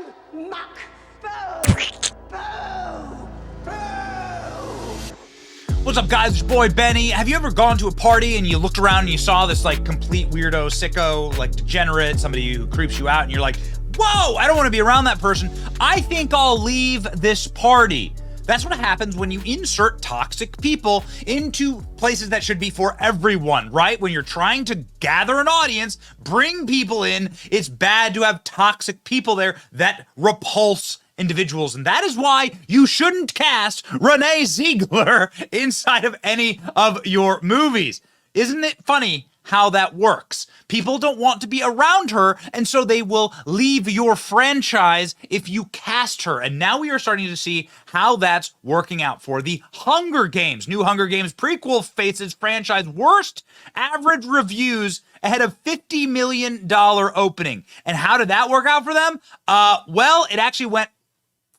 Boo! Muck! Boo! Boo! Boo! What's up, guys? It's your boy Benny. Have you ever gone to a party and you looked around and you saw this like complete weirdo, sicko, like degenerate, somebody who creeps you out, and you're like, whoa, I don't want to be around that person. I think I'll leave this party. That's what happens when you insert toxic people into places that should be for everyone, right? When you're trying to gather an audience, bring people in, it's bad to have toxic people there that repulse individuals. And that is why you shouldn't cast Renee Zegler inside of any of your movies. Isn't it funny how that works? People don't want to be around her, and so they will leave your franchise if you cast her. And now we are starting to see how that's working out for the Hunger Games. New Hunger Games prequel faces franchise worst average reviews ahead of $50 million opening. And how did that work out for them? Well, it actually went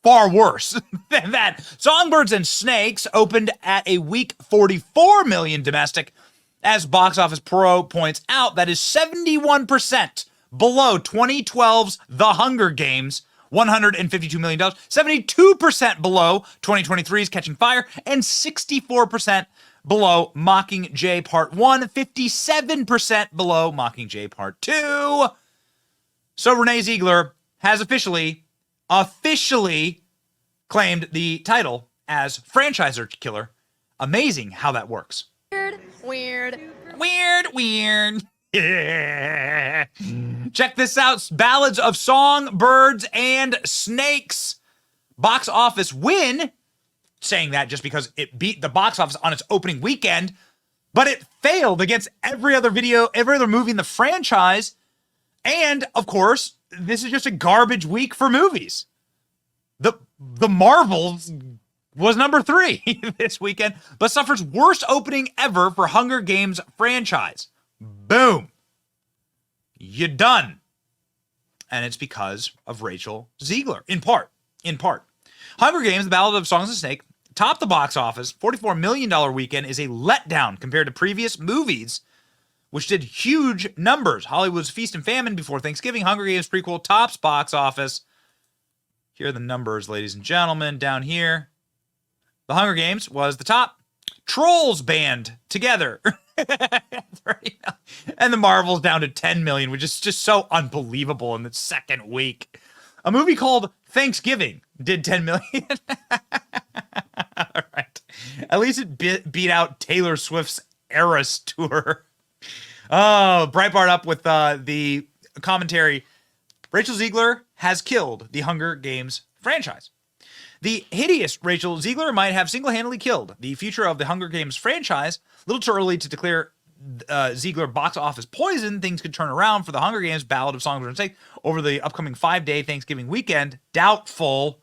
far worse than that. Songbirds and Snakes opened at a week 44 million domestic. As Box Office Pro points out, that is 71% below 2012's The Hunger Games, $152 million, 72% below 2023's Catching Fire, and 64% below Mockingjay Part 1, 57% below Mockingjay Part 2. So Renee Zegler has officially claimed the title as franchiser killer. Amazing how that works. Weird. Yeah. Check this out. Ballads of Songbirds and Snakes box office win. Saying that just because it beat the box office on its opening weekend, but it failed against every other movie in the franchise. And of course, this is just a garbage week for movies. The Marvels was number 3 this weekend, but suffers worst opening ever for Hunger Games franchise. Boom. You done. And it's because of Rachel Zegler, in part. Hunger Games, The Ballad of Songs and Snake, topped the box office. $44 million weekend is a letdown compared to previous movies, which did huge numbers. Hollywood's Feast and Famine before Thanksgiving, Hunger Games prequel tops box office. Here are the numbers, ladies and gentlemen, down here. The Hunger Games was the top. Trolls Band together. And the Marvels down to 10 million, which is just so unbelievable in the second week. A movie called Thanksgiving did 10 million. All right. At least it beat out Taylor Swift's Eras tour. Oh, Breitbart up with the commentary. Rachel Zegler has killed the Hunger Games franchise. The hideous Rachel Zegler might have single-handedly killed the future of the Hunger Games franchise. A little too early to declare Zegler box office poison. Things could turn around for the Hunger Games Ballad of Songbirds and Snakes over the upcoming 5-day Thanksgiving weekend. Doubtful.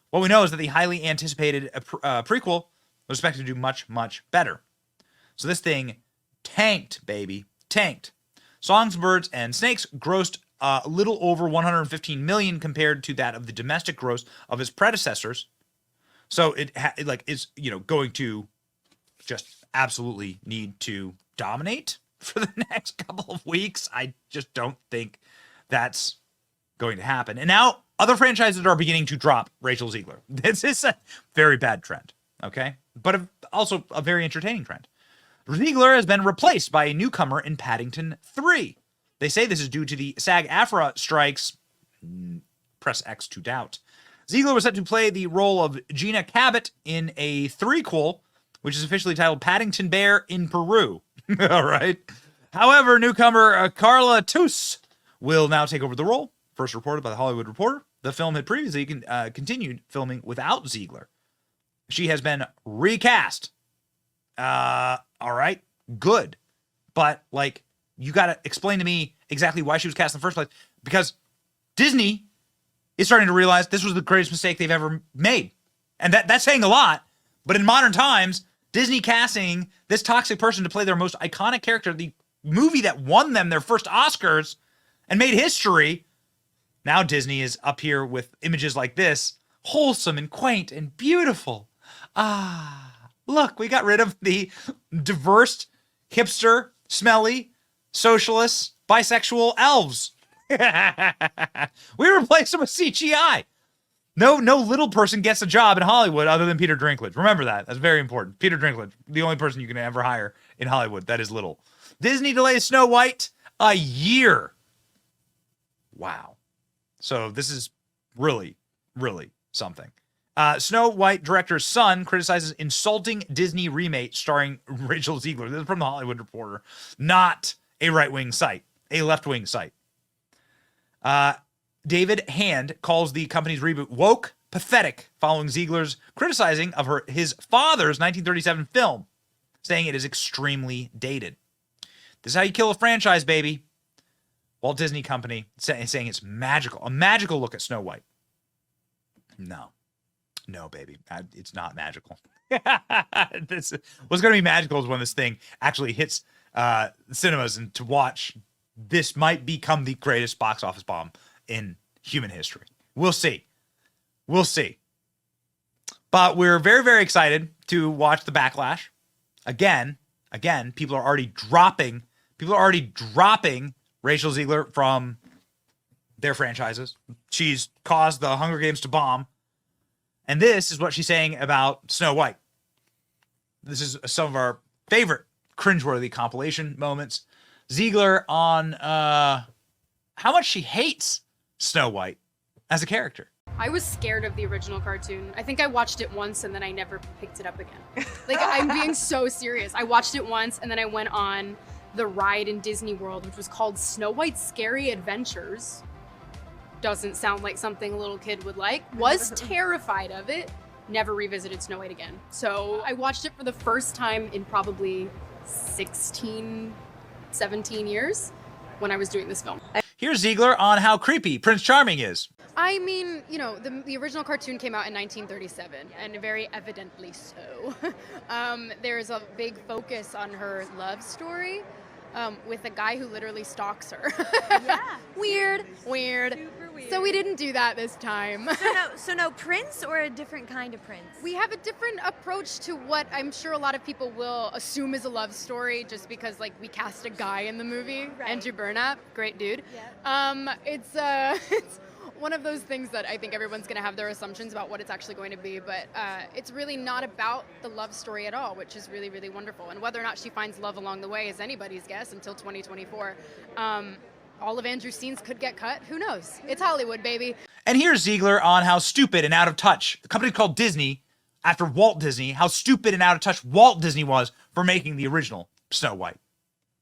What we know is that the highly anticipated prequel was expected to do much, much better. So this thing tanked, baby. Tanked. Songbirds and Snakes grossed a little over 115 million compared to that of the domestic gross of its predecessors. So it is going to just absolutely need to dominate for the next couple of weeks. I just don't think that's going to happen. And now other franchises are beginning to drop Rachel Zegler. This is a very bad trend, okay? But also a very entertaining trend. Zegler has been replaced by a newcomer in Paddington 3. They say this is due to the SAG-AFTRA strikes. Press X to doubt. Zegler was set to play the role of Gina Cabot in a threequel, which is officially titled Paddington Bear in Peru. All right. However, newcomer Carla Toos will now take over the role. First reported by The Hollywood Reporter. The film had previously continued filming without Zegler. She has been recast. All right. Good. But, you got to explain to me exactly why she was cast in the first place, because Disney is starting to realize this was the greatest mistake they've ever made. And that's saying a lot, but in modern times, Disney casting this toxic person to play their most iconic character, the movie that won them their first Oscars and made history, now Disney is up here with images like this, wholesome and quaint and beautiful. Look, we got rid of the diverse, hipster, smelly, socialist, bisexual elves. We replaced him with CGI. No little person gets a job in Hollywood other than Peter Dinklage. Remember that. That's very important. Peter Dinklage, the only person you can ever hire in Hollywood that is little. Disney delays Snow White a year. Wow. So this is really, really something. Snow White director's son criticizes insulting Disney remake starring Rachel Zegler. This is from the Hollywood Reporter, not a right-wing site, a left-wing site. David Hand calls the company's reboot woke, pathetic, following Ziegler's criticizing of his father's 1937 film, saying it is extremely dated. This is how you kill a franchise, baby. Walt Disney Company saying it's magical, a magical look at Snow White. No, baby, it's not magical. What's going to be magical is when this thing actually hits cinemas, and to watch, this might become the greatest box office bomb in human history. We'll see. But we're very, very excited to watch the backlash. Again, people are already dropping Rachel Zegler from their franchises. She's caused the Hunger Games to bomb. And this is what she's saying about Snow White. This is some of our favorite cringeworthy compilation moments. Zegler on how much she hates Snow White as a character. I was scared of the original cartoon. I think I watched it once and then I never picked it up again. Like, I'm being so serious. I watched it once and then I went on the ride in Disney World, which was called Snow White's Scary Adventures. Doesn't sound like something a little kid would like. Was terrified of it. Never revisited Snow White again. So I watched it for the first time in probably 16, 17 years when I was doing this film. Here's Zegler on how creepy Prince Charming is. I mean, you know, the original cartoon came out in 1937, and very evidently so. There's a big focus on her love story with a guy who literally stalks her. Yeah. Weird. Super weird. So we didn't do that this time. So no prince, or a different kind of prince? We have a different approach to what I'm sure a lot of people will assume is a love story, just because, like, we cast a guy in the movie. Right. Andrew Burnap, great dude. Yeah. It's one of those things that I think everyone's going to have their assumptions about what it's actually going to be, but it's really not about the love story at all, which is really, really wonderful. And whether or not she finds love along the way is anybody's guess until 2024. All of Andrew's scenes could get cut. Who knows? It's Hollywood, baby. And here's Zegler on how stupid and out of touch the company called Disney, after Walt Disney, how stupid and out of touch Walt Disney was for making the original Snow White.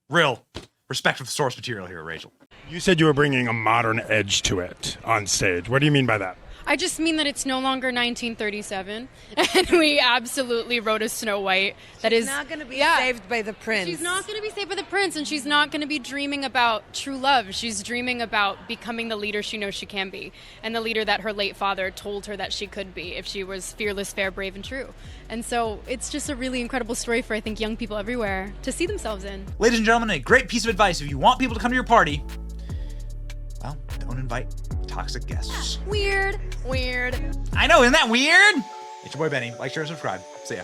Real respect for the source material here, Rachel. You said you were bringing a modern edge to it on stage. What do you mean by that? I just mean that it's no longer 1937, and we absolutely wrote a Snow White that is not going to be saved by the prince. She's not going to be saved by the prince, and she's not going to be dreaming about true love. She's dreaming about becoming the leader she knows she can be, and the leader that her late father told her that she could be if she was fearless, fair, brave, and true. And so it's just a really incredible story for, I think, young people everywhere to see themselves in. Ladies and gentlemen, a great piece of advice. If you want people to come to your party, well, don't invite toxic guests. Weird. I know, isn't that weird? It's your boy Benny. Like, share, and subscribe. See ya.